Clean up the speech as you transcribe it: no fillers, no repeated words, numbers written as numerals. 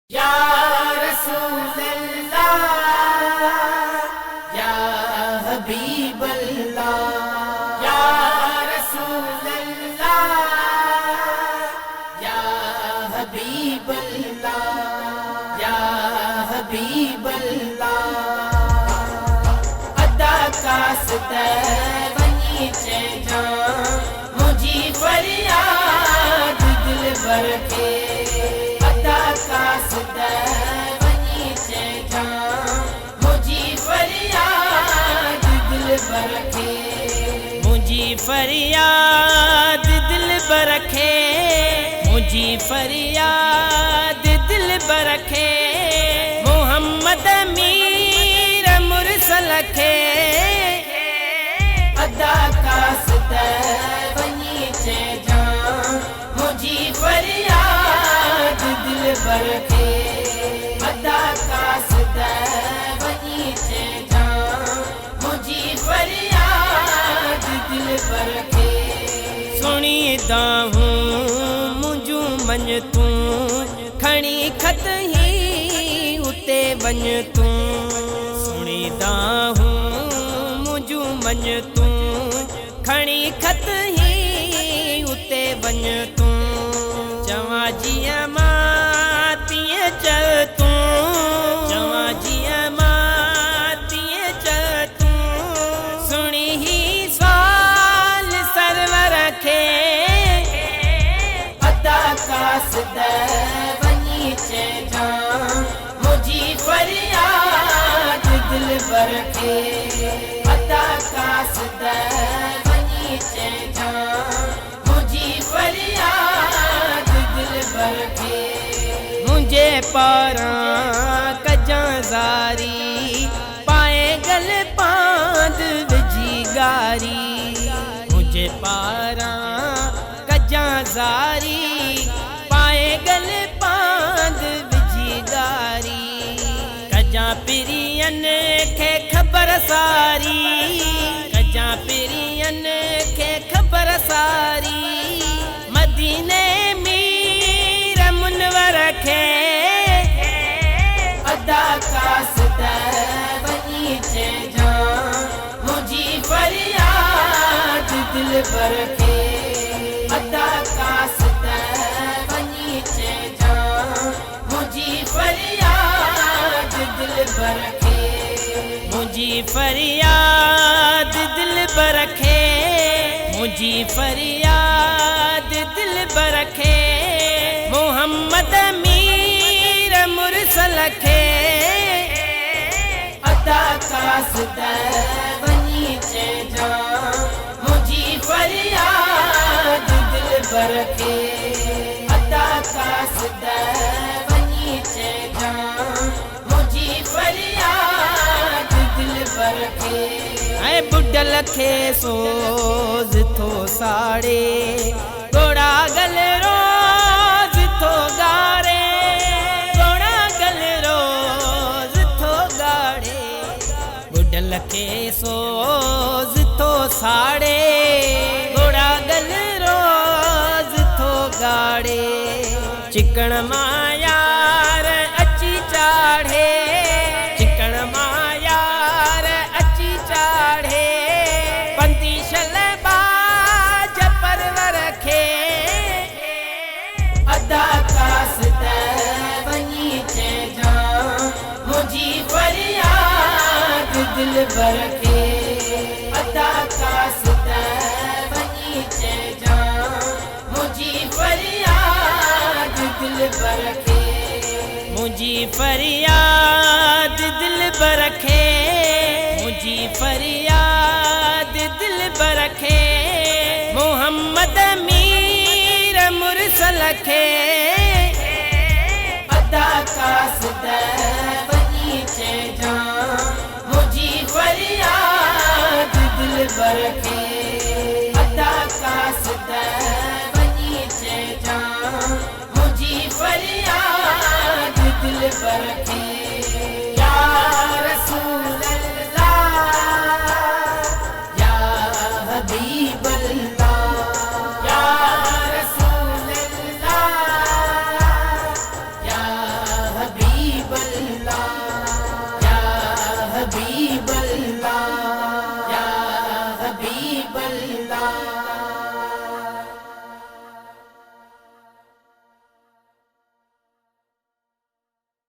या रसूल अल्लाह या हबीब अल्लाह या रसूल अल्लाह या हबीब अल्लाह या हबीब अल्लाह अदा कास्त वही चेजा मुझी फरियाद दिल भर के अदा कास्त वही चेजा मुझी फरियाद दिल भर के मुझी फरियाद दिल भर के मुझी फरियाद दिल भर के मोहम्मद मीर मुरसल के अदा कास्त वही चेजा मुझी फरियाद दिल भर के अदा कास्त वही चेजा मुझी फरियाद दिल भर के सुनीदा हूँ मुझू मन तू खणी खत ही उते वन तू सुनीदा हूँ मुझू मन तू खणी खत ही उते वन तू चवा जिया मां तीअं चल तू चवा जिया मां तीअं चल तू सुणी ही सवाल सरवर खे अदा कास्त वही चेजा मुझी फरियाद दिल भर के अदा कास्त वही चेजा मुझी फरियाद दिल भर के मुझे पारा कजा ज़ारी पाए गल पांद विझी गारी मुझे पारा कजा ज़ारी पाए गल पांद विझी गारी कजा पिरियन खे खबर सारी कजा पिरियन खे खबर सारी मदीने मीर मुनवर खे अदा कास्त वही चेजा मुझी फरियाद दिल भर के अदा कास्त वही चेजा मुझी फरियाद दिल भर के मुझी फरियाद दिल भर के मुझी फरियाद दिल भर के मोहम्मद मीर मुरसल के अदा कास्त वही चेजा मुझी फरियाद दिल भर के अदा कास्त वही चेजा मुझी फरियाद दिल भर के ऐ बुढ़ल खे सोज थो साड़े गोड़ा गल रोज थो गारे गोड़ा गल रोज थो गाड़े बुढ़ल खे सोज थो साड़े गोड़ा गल रोज थो गाड़े चिकन मायार अची चाढ़े चिकन मायार अची चाढ़े पंदीशल बाज परवर खे अदा कास्त वही चेजा मुझी फरियाद दिल भर के अदा कास्त वही चेजा मुझी फरियाद दिल भर के मुझी फरियाद दिल भर के मुझी फरियाद दिल भर के मोहम्मद मीर मुरसल के अदा कास्त वही चेजा मुझी फरियाद दिल भर के अदा कास्त वही चेजा मुझी फरियाद दिल भर के या रसूल अल्लाह या हबीब अल्लाह या रसूल अल्लाह या हबीब अल्लाह।